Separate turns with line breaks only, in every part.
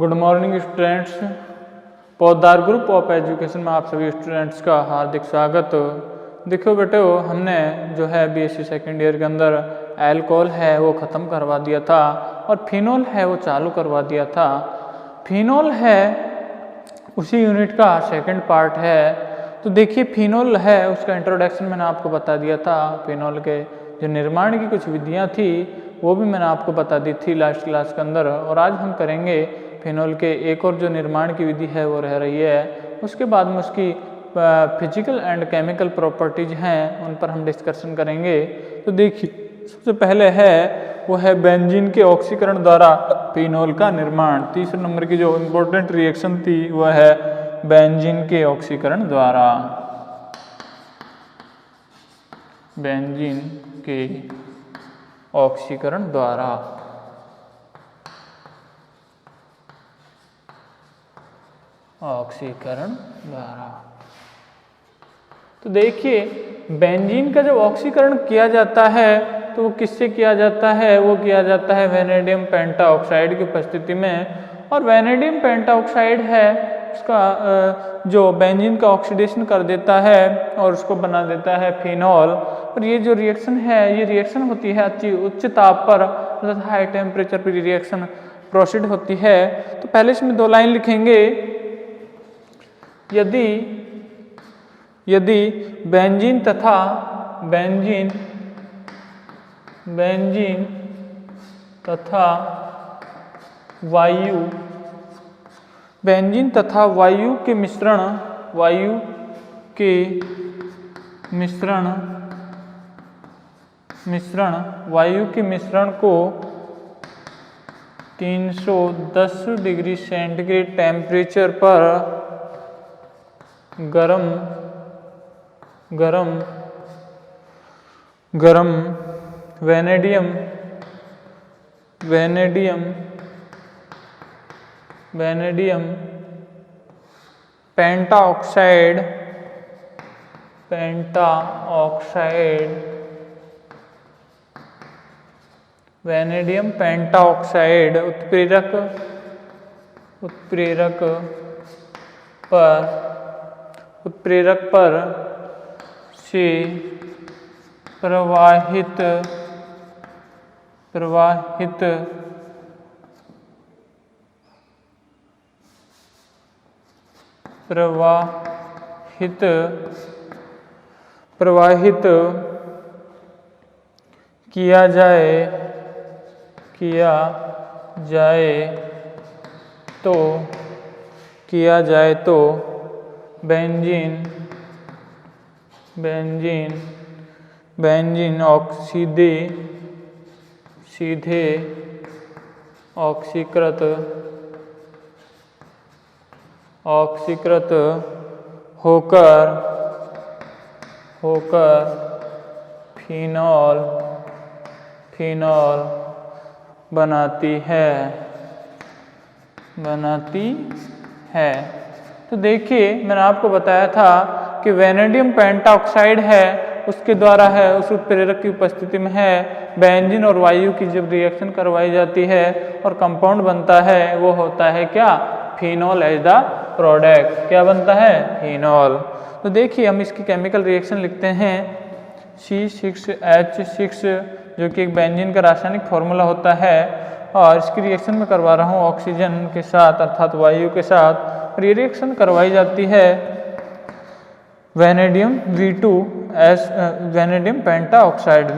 Good morning students. पौधार group of education में आप सभी स्टूडेंट्स का हार्दिक स्वागत। देखो बेटो, हमने जो है बीएससी सेकेंड ईयर के अंदर अल्कोहल है वो ख़त्म करवा दिया था और फिनोल है वो चालू करवा दिया था। फिनोल है उसी यूनिट का सेकंड पार्ट है। तो देखिए, फिनोल है उसका इंट्रोडक्शन मैंने आपको बता दिया था। फिनोल के जो निर्माण की कुछ विधियाँ थी वो भी मैंने आपको बता दी थी लास्ट क्लास के अंदर, और आज हम करेंगे फिनोल के एक और जो निर्माण की विधि है वो रह रही है। उसके बाद में उसकी फिजिकल एंड केमिकल प्रॉपर्टीज हैं उन पर हम डिस्कशन करेंगे। तो देखिए, सबसे पहले है वो है बेंजीन के ऑक्सीकरण द्वारा फिनोल का निर्माण। तीसरे नंबर की जो इम्पोर्टेंट रिएक्शन थी वह है बेंजीन के ऑक्सीकरण द्वारा। बेंजीन के ऑक्सीकरण द्वारा। ऑक्सीकरण द्वारा। तो देखिए, बेंजीन का जब ऑक्सीकरण किया जाता है तो वो किससे किया जाता है? वो किया जाता है वेनेडियम पेंटाऑक्साइड की उपस्थिति में। और वेनेडियम पेंटाऑक्साइड है उसका जो बेंजीन का ऑक्सीडेशन कर देता है और उसको बना देता है फिनोल। और ये जो रिएक्शन है ये रिएक्शन होती है अच्छी उच्च ताप पर, अर्थात हाई टेम्परेचर पर रिएक्शन प्रोसीड होती है। तो पहले इसमें दो लाइन लिखेंगे। यदि बेंजीन तथा वायु के मिश्रण को 310 डिग्री सेंटीग्रेड टेम्परेचर पर गरम वेनेडियम पेंटाऑक्साइड उत्प्रेरक पर से प्रवाहित किया जाए तो बेंजीन सीधे ऑक्सीकृत होकर फिनोल बनाती है। तो देखिए, मैंने आपको बताया था कि वेनेडियम पेंटाऑक्साइड है उसके द्वारा है उस उत्प्रेरक की उपस्थिति में है बेंजीन और वायु की जब रिएक्शन करवाई जाती है और कंपाउंड बनता है वो होता है क्या? Phenol as the product. क्या बनता है? फिनोल। तो देखिए, हम इसकी केमिकल रिएक्शन लिखते हैं C6H6, जो कि एक बेंजीन का रासायनिक फॉर्मूला होता है। और इसकी रिएक्शन में करवा रहा हूँ ऑक्सीजन के साथ अर्थात वायु के साथ। और ये रिएक्शन करवाई जाती है वेनेडियम पेंटाऑक्साइड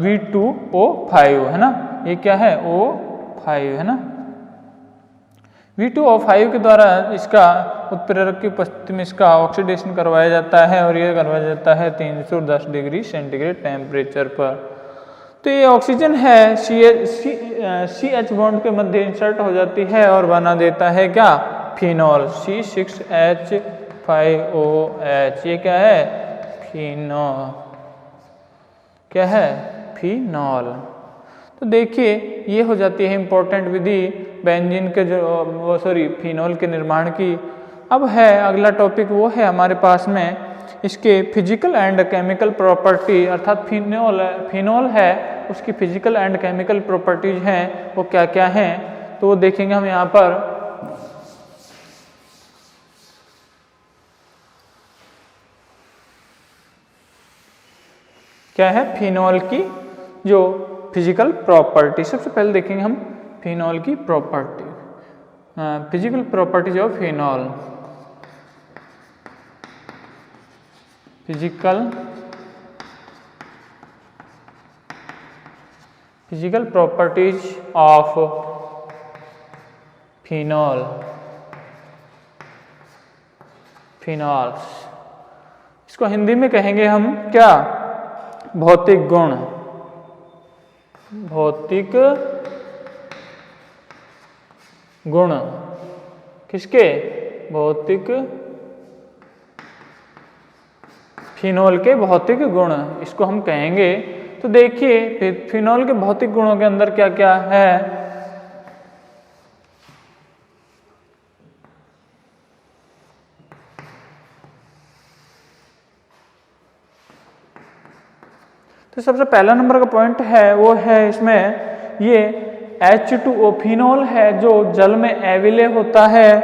V2O5 है ना। ये क्या है? O5 है ना। V2O5 के द्वारा इसका उत्प्रेरक की उपस्थिति में इसका ऑक्सीडेशन करवाया जाता है और ये करवाया जाता है 310 डिग्री सेंटीग्रेड टेम्परेचर पर। तो ये ऑक्सीजन है CH बॉन्ड के मध्य इंसर्ट हो जाती है और बना देता है क्या? Phenol C6H5OH। ये क्या है? फिनोल। क्या है? फिनोल। तो देखिए, ये हो जाती है इंपॉर्टेंट विधि बेंजीन के फिनोल के निर्माण की। अब है अगला टॉपिक, वो है हमारे पास में इसके फिजिकल एंड केमिकल प्रॉपर्टी, अर्थात फिनोल है उसकी फिजिकल एंड केमिकल प्रॉपर्टीज हैं वो क्या क्या हैं। तो तो वो देखेंगे हम यहाँ पर। क्या है फिनॉल की जो फिजिकल प्रॉपर्टी। सबसे पहले देखेंगे हम फिनॉल की property, physical properties of phenol. Physical properties of phenols. इसको हिंदी में कहेंगे हम क्या, भौतिक गुण। भौतिक गुण किसके, भौतिक, फिनॉल के भौतिक गुण इसको हम कहेंगे। तो देखिए फिनॉल के भौतिक गुणों के अंदर क्या क्या है। तो सबसे पहला नंबर का पॉइंट है वो है इसमें ये H2O फिनॉल है जो जल में अविलय होता है।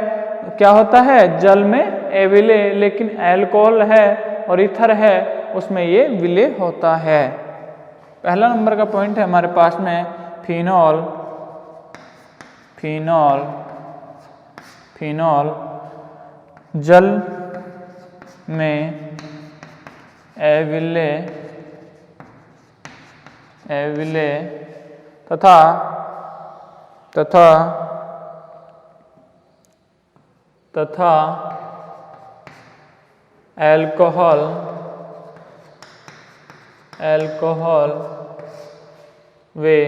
क्या होता है, जल में अविलय, लेकिन अल्कोहल है और ईथर है उसमें ये विलय होता है। पहला नंबर का पॉइंट है हमारे पास में फिनॉल जल में अविलय तथा अल्कोहल वे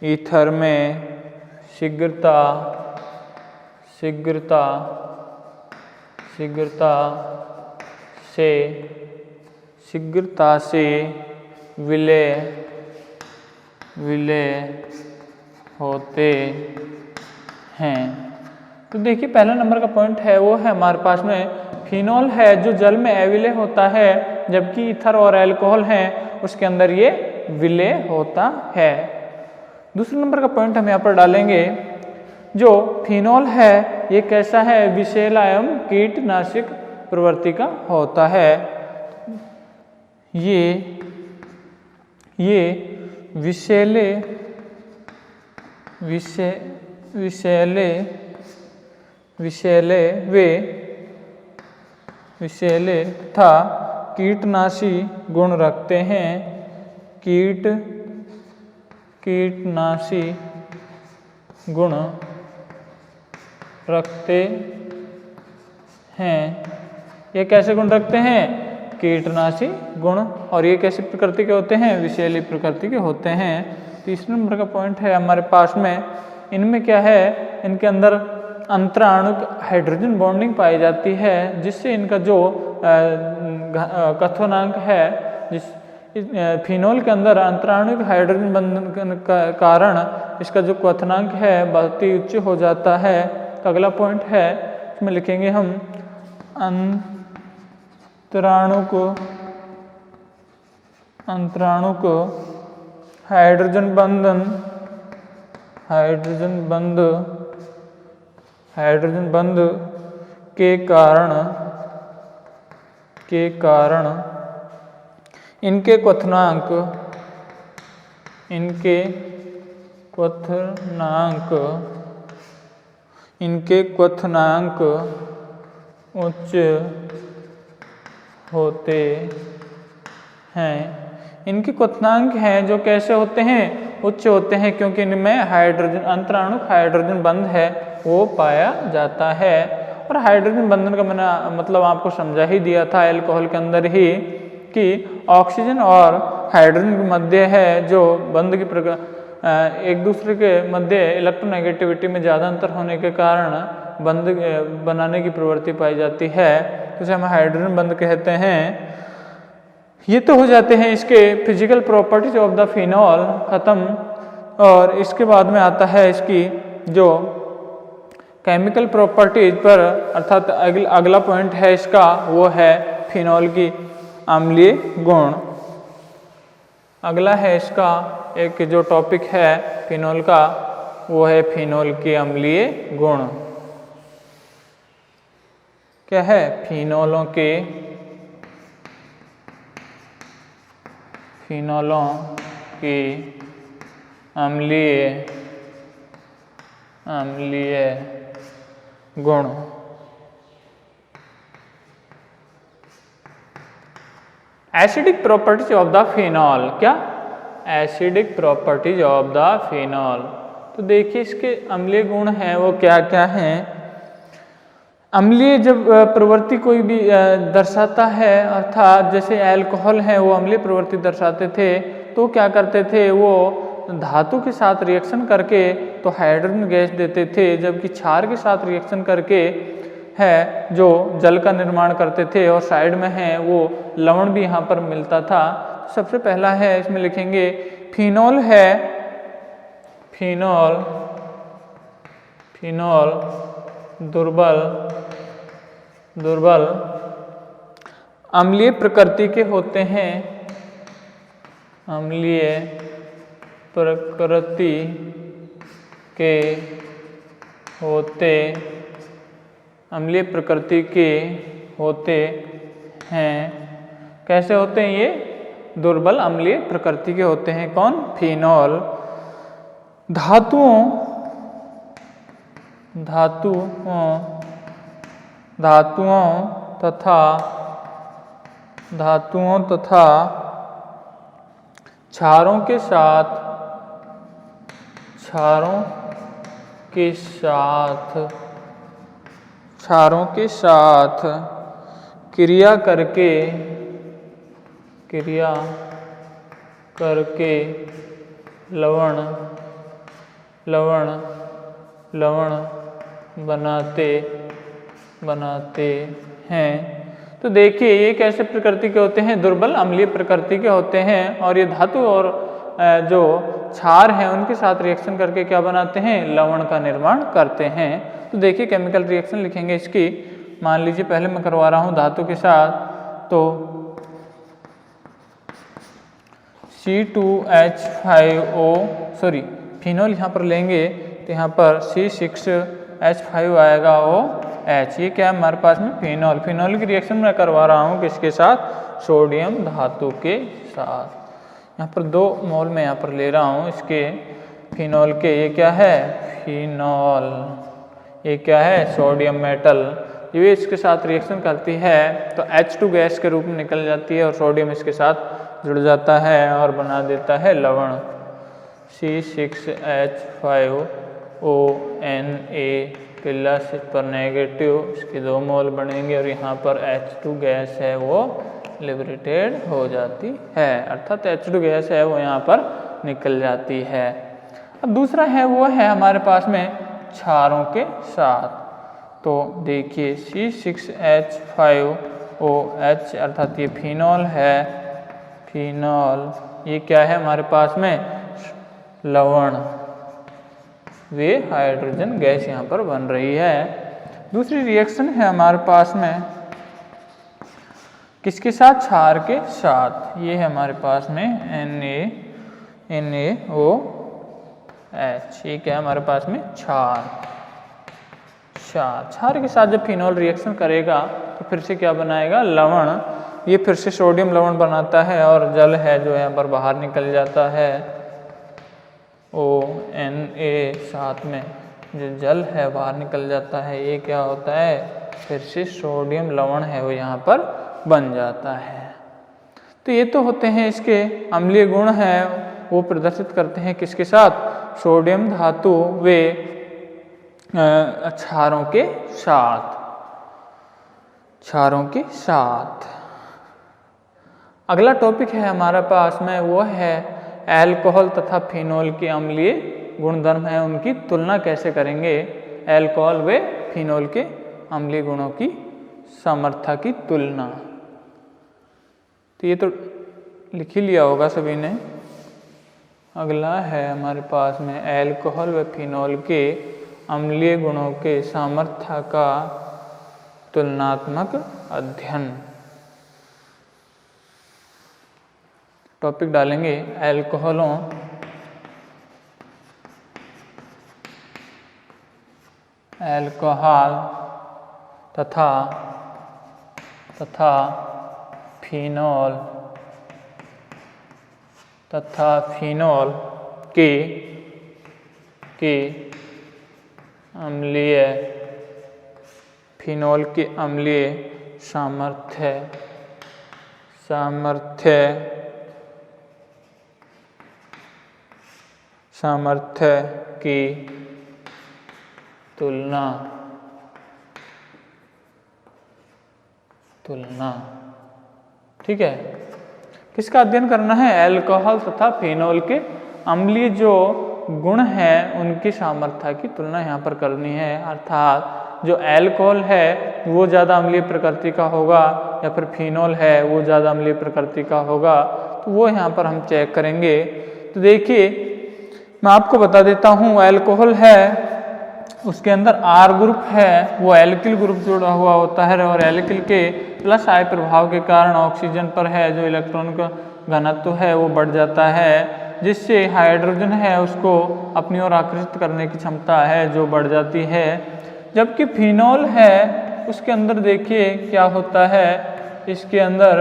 ईथर में शीघ्रता से विलय होते हैं। तो देखिए पहला नंबर का पॉइंट है वो है हमारे पास में फिनॉल है जो जल में अविलय होता है, जबकि ईथर और अल्कोहल हैं उसके अंदर ये विलय होता है। दूसरे नंबर का पॉइंट हम यहाँ पर डालेंगे, जो फिनॉल है ये कैसा है, विषैला एवं कीटनाशक प्रवृत्ति का होता है। ये विषैले तथा कीटनाशी गुण रखते हैं। कीटनाशी गुण रखते हैं। ये कैसे गुण रखते हैं, कीटनाशी गुण, और ये कैसी प्रकृति के होते हैं, विषैली प्रकृति के होते हैं। तीसरे नंबर का पॉइंट है हमारे पास में, इनमें क्या है, इनके अंदर अंतराणुक हाइड्रोजन बॉन्डिंग पाई जाती है, जिससे इनका जो क्वथनांक है, जिस फिनॉल के अंदर अंतराणुक हाइड्रोजन बंधन का कारण इसका जो क्वथनांक है बहुत ही उच्च हो जाता है। तो अगला पॉइंट है इसमें लिखेंगे हम अंतराणुक हाइड्रोजन बंध के कारण इनके क्वथनांक उच्च होते हैं। इनके क्वथनांक हैं जो कैसे होते हैं, उच्च होते हैं, क्योंकि इनमें अंतराणुक हाइड्रोजन बंध है वो पाया जाता है। और हाइड्रोजन बंधन का मैंने मतलब आपको समझा ही दिया था अल्कोहल के अंदर ही, कि ऑक्सीजन और हाइड्रोजन के मध्य है जो बंध की एक दूसरे के मध्य इलेक्ट्रोनेगेटिविटी में ज़्यादा अंतर होने के कारण बंध बनाने की प्रवृत्ति पाई जाती है, जिसे हम हाइड्रोजन बंध कहते हैं। ये तो हो जाते हैं इसके physical properties of the phenol खत्म। और इसके बाद में आता है इसकी जो केमिकल प्रॉपर्टीज पर, अर्थात अगला पॉइंट है इसका वो है फिनॉल की अम्लीय गुण। अगला है इसका एक जो टॉपिक है फिनोल का, वो है फिनोल के अम्लीय गुण। क्या है? फिनोलों की अम्लीय गुण। Acidic properties of the phenol. क्या? Acidic properties of the phenol. तो देखिए इसके अम्लीय गुण हैं वो क्या क्या हैं। अम्लीय जब प्रवृत्ति कोई भी दर्शाता है, अर्थात जैसे अल्कोहल है वो अम्लीय प्रवृत्ति दर्शाते थे, तो क्या करते थे वो धातु के साथ रिएक्शन करके तो हाइड्रोजन गैस देते थे, जबकि क्षार के साथ रिएक्शन करके है जो जल का निर्माण करते थे, और साइड में है वो लवण भी यहाँ पर मिलता था। सबसे पहला है इसमें लिखेंगे फिनॉल है, फिनॉल दुर्बल अम्लीय प्रकृति के होते हैं, अम्लीय प्रकृति के होते हैं। कैसे होते हैं ये? दुर्बल अम्लीय प्रकृति के होते हैं। कौन? फिनॉल। धातुओं तथा क्षारों के साथ क्रिया करके लवण बनाते हैं। तो देखिए ये कैसे प्रकृति के होते हैं? दुर्बल अम्लीय प्रकृति के होते हैं, और ये धातु और जो क्षार हैं उनके साथ रिएक्शन करके क्या बनाते हैं? लवण का निर्माण करते हैं। तो देखिए केमिकल रिएक्शन लिखेंगे इसकी। मान लीजिए पहले मैं करवा रहा हूँ धातु के साथ, तो फिनॉल यहाँ पर लेंगे तो यहाँ पर C6H5 आएगा OH। ये क्या है हमारे पास में? फिनॉल की रिएक्शन मैं करवा रहा हूँ किसके साथ? सोडियम धातु के साथ। यहाँ पर 2 मोल में यहाँ पर ले रहा हूँ इसके फिनॉल के। ये क्या है? फिनॉल। ये क्या है? Sodium metal. ये इसके साथ रिएक्शन करती है तो H2 गैस के रूप में निकल जाती है, और सोडियम इसके साथ जुड़ जाता है और बना देता है लवण C6H5ONA प्लस पर नेगेटिव, इसके 2 मोल बनेंगे, और यहाँ पर H2 गैस है वो लिबरेटेड हो जाती है, अर्थात H2 गैस है वो यहाँ पर निकल जाती है। अब दूसरा है वो है हमारे पास में क्षारों के साथ। तो देखिए C6H5OH अर्थात ये फिनॉल है, फिनॉल। ये क्या है हमारे पास में? लवण। वे हाइड्रोजन गैस यहाँ पर बन रही है। दूसरी रिएक्शन है हमारे पास में किसके साथ? क्षार के साथ। ये है हमारे पास में NaOH। ये क्या है हमारे पास में? क्षार के साथ जब फिनॉल रिएक्शन करेगा तो फिर से क्या बनाएगा? लवण। ये फिर से सोडियम लवण बनाता है, और जल है जो यहाँ पर बाहर निकल जाता है ONA, साथ में जो जल है बाहर निकल जाता है। ये क्या होता है? फिर से सोडियम लवण है वो यहाँ पर बन जाता है। तो ये तो होते हैं इसके अम्लीय गुण हैं, वो प्रदर्शित करते हैं किसके साथ? सोडियम धातु वे क्षारों के साथ। अगला टॉपिक है हमारे पास में वो है अल्कोहल तथा फिनॉल के अम्लीय गुणधर्म है, उनकी तुलना कैसे करेंगे? अल्कोहल व फिनॉल के अम्लीय गुणों की सामर्थ्य की तुलना। तो ये तो लिख ही लिया होगा सभी ने। अगला है हमारे पास में अल्कोहल व फिनॉल के अम्लीय गुणों के सामर्थ्य का तुलनात्मक अध्ययन। टॉपिक डालेंगे अल्कोहलों अल्कोहल तथा फिनोल के अम्लीय फिनोल के अम्लीय सामर्थ्य की तुलना ठीक है। किसका अध्ययन करना है? अल्कोहल तथा फिनोल के अम्लीय जो गुण हैं उनकी सामर्थ्य की तुलना यहाँ पर करनी है। अर्थात जो अल्कोहल है वो ज़्यादा अम्लीय प्रकृति का होगा या फिर फिनोल है वो ज़्यादा अम्लीय प्रकृति का होगा, तो वो यहाँ पर हम चेक करेंगे। तो देखिए मैं आपको बता देता हूँ, अल्कोहल है उसके अंदर R ग्रुप है वो एल्किल ग्रुप जुड़ा हुआ होता है और एल्किल के प्लस I प्रभाव के कारण ऑक्सीजन पर है जो इलेक्ट्रॉन का घनत्व है वो बढ़ जाता है, जिससे हाइड्रोजन है उसको अपनी ओर आकर्षित करने की क्षमता है जो बढ़ जाती है। जबकि फिनोल है उसके अंदर देखिए क्या होता है, इसके अंदर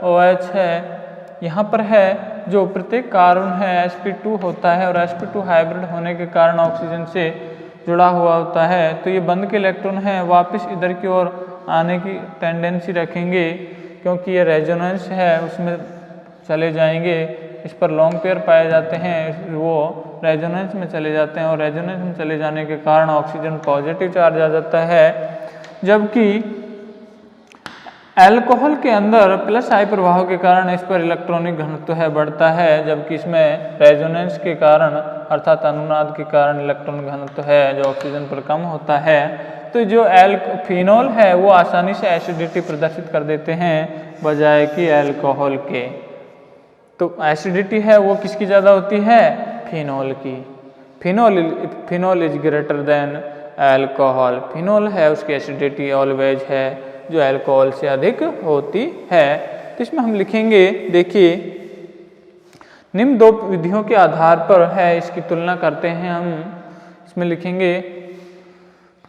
OH है, यहाँ पर है जो प्रत्येक कार्बन है sp2 होता है और sp2 हाइब्रिड होने के कारण ऑक्सीजन से जुड़ा हुआ होता है। तो ये बंद के इलेक्ट्रॉन हैं वापस इधर की ओर आने की टेंडेंसी रखेंगे क्योंकि ये रेजोनेंस है उसमें चले जाएंगे। इस पर लॉन्ग पेयर पाए जाते हैं, वो रेजोनेंस में चले जाते हैं और रेजोनेंस में चले जाने के कारण ऑक्सीजन पॉजिटिव चार्ज आ जाता है। जबकि अल्कोहल के अंदर प्लस I प्रभाव के कारण इस पर इलेक्ट्रॉनिक घनत्व है बढ़ता है, जबकि इसमें रेजोनेंस के कारण अर्थात अनुनाद के कारण इलेक्ट्रॉन घनत्व है जो ऑक्सीजन पर कम होता है। तो जो फिनोल है वो आसानी से एसिडिटी प्रदर्शित कर देते हैं बजाय कि अल्कोहल के। तो एसिडिटी है वो किसकी ज़्यादा होती है? फिनोल की। Phenol is greater than alcohol. Phenol है उसकी एसिडिटी ऑलवेज है जो अल्कोहल से अधिक होती है। तो इसमें हम लिखेंगे, देखिए निम्न दो विधियों के आधार पर है इसकी तुलना करते हैं हम। इसमें लिखेंगे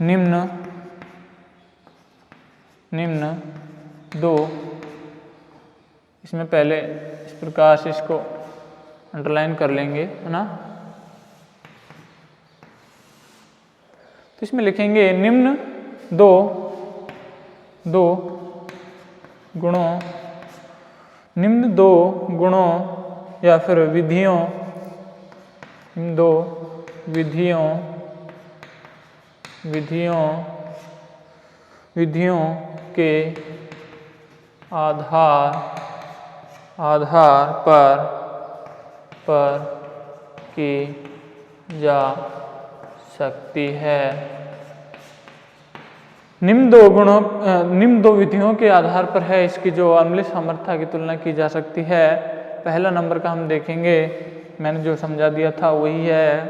निम्न दो, इसमें पहले इस प्रकार से इसको अंडरलाइन कर लेंगे, है ना। तो इसमें लिखेंगे निम्न दो गुणों या फिर विधियों के आधार पर की जा सकती है। निम्न दो विधियों के आधार पर है इसकी जो अम्लीय सामर्थ्य की तुलना की जा सकती है। पहला नंबर का हम देखेंगे, मैंने जो समझा दिया था वही है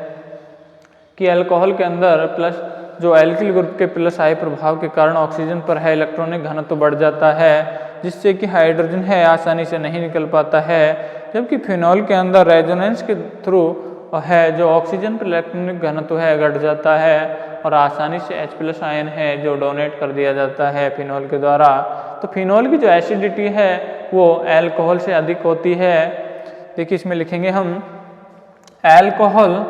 कि अल्कोहल के अंदर प्लस जो एल्किल ग्रुप के प्लस I प्रभाव के कारण ऑक्सीजन पर है इलेक्ट्रॉनिक घनत्व बढ़ जाता है, जिससे कि हाइड्रोजन है आसानी से नहीं निकल पाता है। जबकि फिनोल के अंदर रेजोनेंस के थ्रू है जो ऑक्सीजन पर इलेक्ट्रॉनिक घनत्व है घट जाता है और आसानी से H+ आयन है जो डोनेट कर दिया जाता है फिनोल के द्वारा। तो फिनोल की जो एसिडिटी है वो अल्कोहल से अधिक होती है। देखिए इसमें लिखेंगे हम अल्कोहल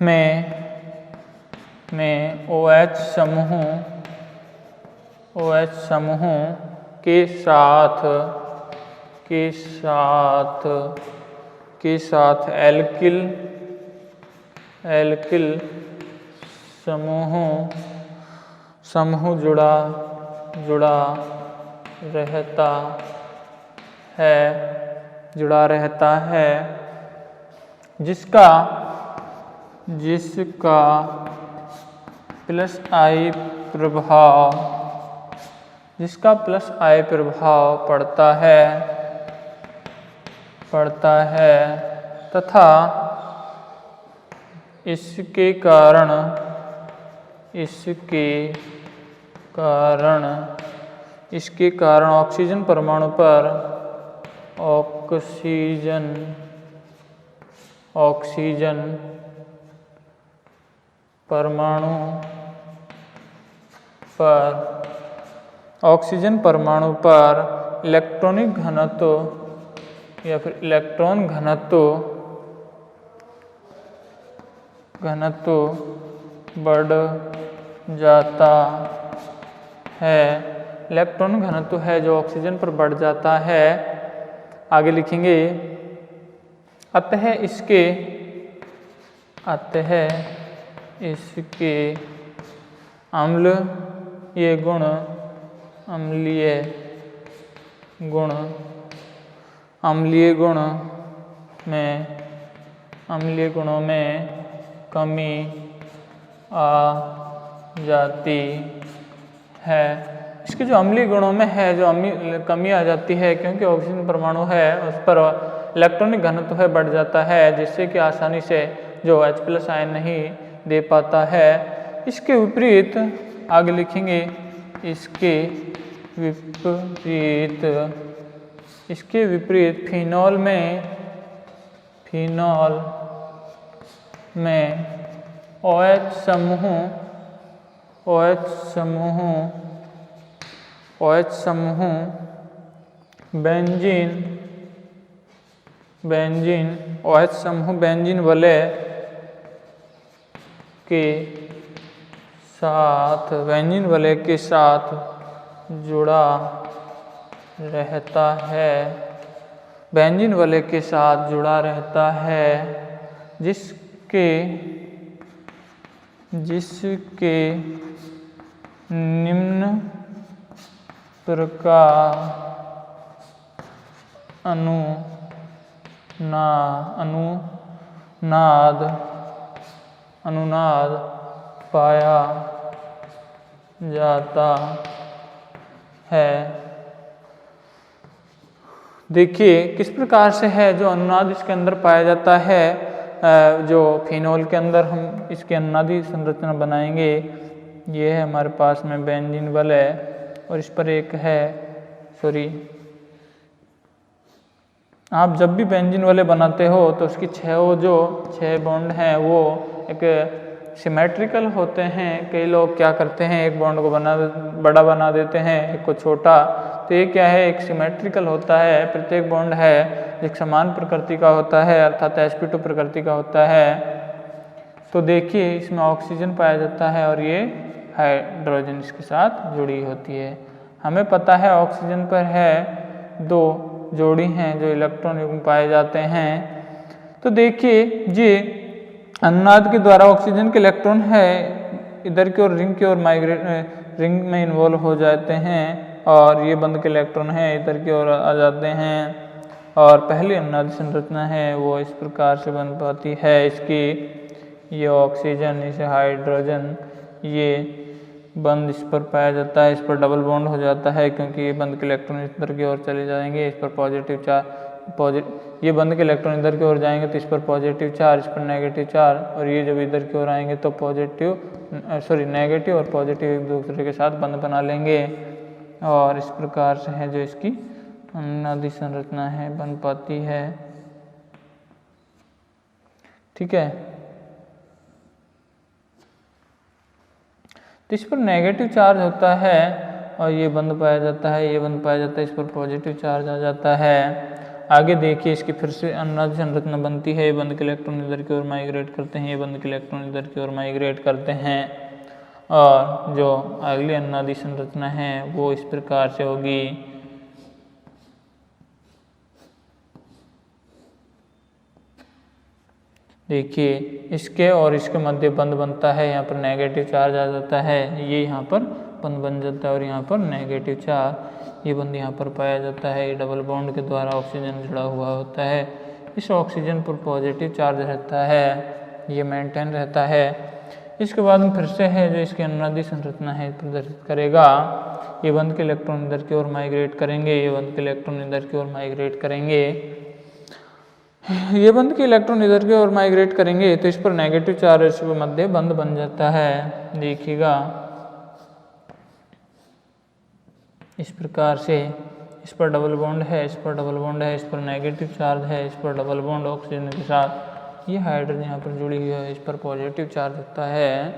में OH समूह के साथ एल्किल समूह जुड़ा रहता है जिसका प्लस I प्रभाव पड़ता है तथा इसके कारण, इसके कारण ऑक्सीजन परमाणु पर ऑक्सीजन परमाणु पर इलेक्ट्रॉनिक घनत्व या फिर इलेक्ट्रॉन घनत्व बढ़ जाता है। इलेक्ट्रॉन घनत्व है जो ऑक्सीजन पर बढ़ जाता है। आगे लिखेंगे अतः इसके अम्लीय गुणों में कमी आ जाती है। इसके जो अम्लीय गुणों में है जो कमी आ जाती है, क्योंकि ऑक्सीजन परमाणु है उस पर इलेक्ट्रॉनिक घनत्व है बढ़ जाता है, जिससे कि आसानी से जो H+ आयन नहीं दे पाता है। इसके विपरीत आगे लिखेंगे इसके विपरीत फिनॉल में OH समूह बेंजीन वलय के साथ जुड़ा रहता है, जिसके निम्न प्रकार अनुनाद पाया जाता है। देखिए किस प्रकार से है जो अनुनाद इसके अंदर पाया जाता है। जो फिनॉल के अंदर हम इसकी अनुनादी संरचना बनाएंगे, ये है हमारे पास में बेंजीन वलय, और इस पर एक है आप जब भी बेंजीन वलय बनाते हो तो उसकी 6 बॉन्ड हैं वो एक सिमेट्रिकल होते हैं। कई लोग क्या करते हैं, एक बॉन्ड को बड़ा बना देते हैं, एक को छोटा। तो ये क्या है, एक सिमेट्रिकल होता है। प्रत्येक बॉन्ड है एक समान प्रकृति का होता है, अर्थात sp2 प्रकृति का होता है। तो देखिए इसमें ऑक्सीजन पाया जाता है और ये हाइड्रोजन इसके साथ जुड़ी होती है। हमें पता है ऑक्सीजन पर है 2 जोड़ी हैं जो इलेक्ट्रॉन युग्म पाए जाते हैं। तो देखिए ये अनुनाद के द्वारा ऑक्सीजन के इलेक्ट्रॉन है इधर की ओर रिंग में इन्वॉल्व हो जाते हैं, और ये बंद के इलेक्ट्रॉन है इधर की ओर आ जाते हैं। और पहली अनुनाद संरचना है वो इस प्रकार से बन पाती है इसकी। ये ऑक्सीजन, इसे हाइड्रोजन, ये बंद इस पर पाया जाता है, इस पर डबल बॉन्ड हो जाता है क्योंकि ये बंद के इलेक्ट्रॉन इधर की ओर चले जाएंगे, इस पर ये बंद के इलेक्ट्रॉन इधर की ओर जाएंगे तो इस पर पॉजिटिव चार्ज, इस पर नेगेटिव चार्ज, और ये जब इधर की ओर आएंगे तो नेगेटिव और पॉजिटिव एक दूसरे के साथ बंद बना लेंगे। और इस प्रकार से है जो इसकी अनुनादी संरचना है बन पाती है। ठीक है, तो इस पर नेगेटिव चार्ज होता है और ये बंद पाया जाता है, इस पर पॉजिटिव चार्ज आ जाता है। आगे देखिए इसकी फिर से अनुनाद संरचना बनती है। ये बंद के इलेक्ट्रॉन इधर की ओर माइग्रेट करते हैं, ये बंद के इलेक्ट्रॉन इधर की ओर माइग्रेट करते हैं, और जो अगली अनुनादी संरचना है वो इस प्रकार से होगी। देखिए इसके और इसके मध्य बंद बनता है, यहाँ पर नेगेटिव चार्ज आ जाता है, ये यहाँ पर बंद बन जाता है और यहाँ पर नेगेटिव चार्ज, ये बंद यहाँ पर पाया जाता है। ये डबल बॉन्ड के द्वारा ऑक्सीजन जुड़ा हुआ होता है। इस ऑक्सीजन पर पॉजिटिव चार्ज रहता है, ये मेंटेन रहता है। इसके बाद में फिर से है जो इसकी अनुनादी संरचना है प्रदर्शित करेगा। ये बंद के इलेक्ट्रॉन इधर की ओर माइग्रेट करेंगे, ये बंद के इलेक्ट्रॉन इधर की ओर माइग्रेट करेंगे, ये बंद के इलेक्ट्रॉन इधर की ओर माइग्रेट करेंगे तो इस पर नेगेटिव चार्ज के मध्य बंद बन जाता है। देखिएगा इस प्रकार से इस पर डबल बॉन्ड है, इस पर डबल बॉन्ड है, इस पर नेगेटिव चार्ज है, इस पर डबल बॉन्ड ऑक्सीजन के साथ, ये हाइड्रोजन यहाँ पर जुड़ी हुई है, इस पर पॉजिटिव चार्ज होता है।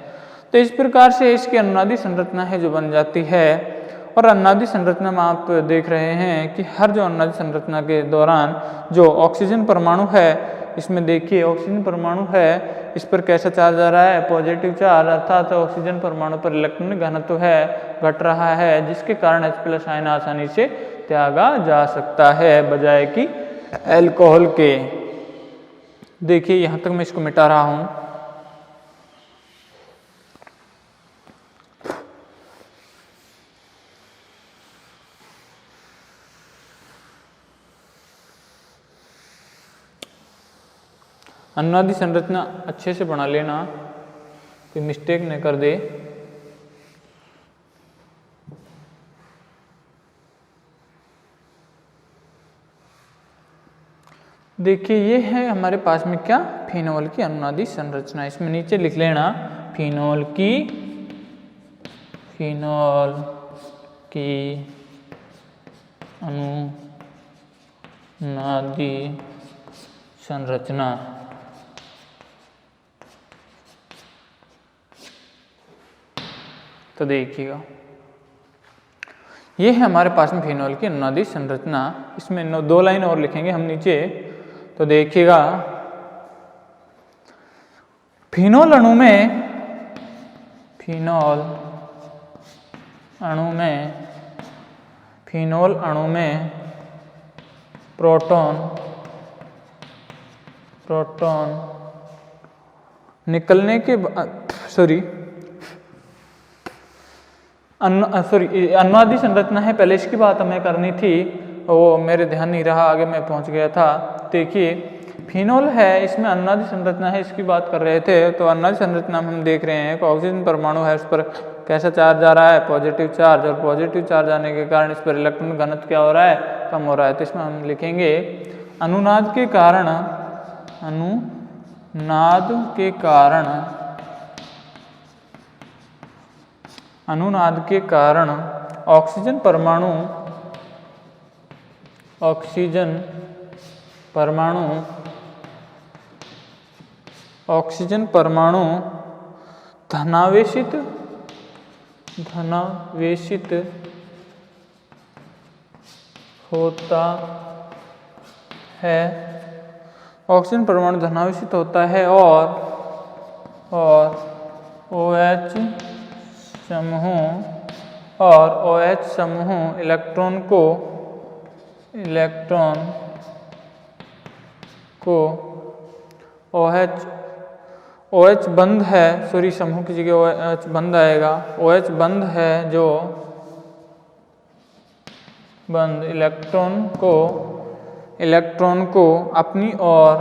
तो इस प्रकार से इसकी अनुनादी संरचना है जो बन जाती है। और अनुनादी संरचना में आप देख रहे हैं कि हर जो अनुनादी संरचना के दौरान जो ऑक्सीजन परमाणु है, इसमें देखिए ऑक्सीजन परमाणु है, इस पर कैसा चार्ज आ रहा है, पॉजिटिव चार्ज, अर्थात ऑक्सीजन परमाणु पर इलेक्ट्रॉनिक घनत्व है घट रहा है, जिसके कारण H+ आयन आसानी से त्यागा जा सकता है बजाय कि अल्कोहल के। देखिए यहाँ तक मैं इसको मिटा रहा हूँ। अनुनादी संरचना अच्छे से बना लेना, कोई मिस्टेक न कर दे। देखिए ये है हमारे पास में क्या, फिनोल की अनुनादी संरचना। इसमें नीचे लिख लेना फिनोल की अनुनादी संरचना। तो देखिएगा ये है हमारे पास में फिनोल की अनुनादी संरचना। इसमें 2 लाइन और लिखेंगे हम नीचे। तो देखिएगा फिनोल अणु में प्रोटॉन निकलने के अनुनादी संरचना है, पहले इसकी बात हमें करनी थी, वो मेरे ध्यान नहीं रहा, आगे मैं पहुंच गया था। देखिए फिनोल है, इसमें अनुनादी संरचना है, इसकी बात कर रहे थे। तो अनुनादी संरचना में हम देख रहे हैं कि ऑक्सीजन परमाणु है, उस पर कैसा चार्ज आ रहा है, पॉजिटिव चार्ज, और पॉजिटिव चार्ज आने के कारण इस पर इलेक्ट्रॉन घनत्व क्या हो रहा है, कम हो रहा है। तो इसमें हम लिखेंगे अनुनाद के कारण ऑक्सीजन परमाणु धनावेशित होता है, ऑक्सीजन परमाणु धनावेशित होता है, और OH समूह इलेक्ट्रॉन को OH बंद है, सॉरी समूह की जगह OH बंद आएगा, OH बंद है जो बंद इलेक्ट्रॉन को अपनी ओर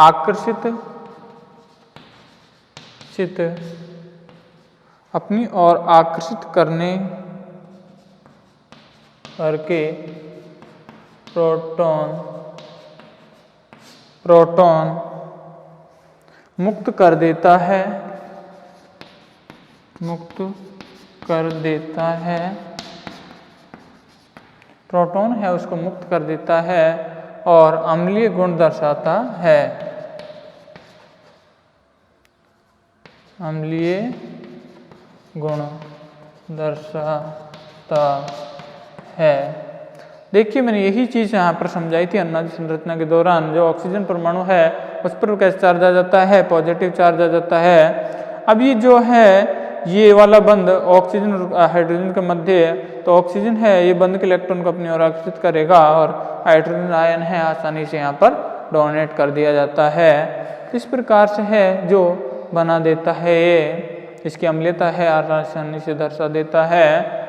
आकर्षित करके प्रोटॉन मुक्त कर देता है, प्रोटॉन है उसको मुक्त कर देता है और अम्लीय गुण दर्शाता है, देखिए मैंने यही चीज़ यहाँ पर समझाई थी अनुनादी संरचना के दौरान। जो ऑक्सीजन परमाणु है उस पर कैसा चार्ज आ जाता है, पॉजिटिव चार्ज आ जाता है। अब ये जो है ये वाला बंध ऑक्सीजन और हाइड्रोजन के मध्य है, तो ऑक्सीजन है ये बंध के इलेक्ट्रॉन को अपनी ओर आकर्षित करेगा और हाइड्रोजन आयन है आसानी से यहाँ पर डोनेट कर दिया जाता है। इस प्रकार से है जो बना देता है ये, इसकी अम्लीयता है आसानी से दर्शा देता है।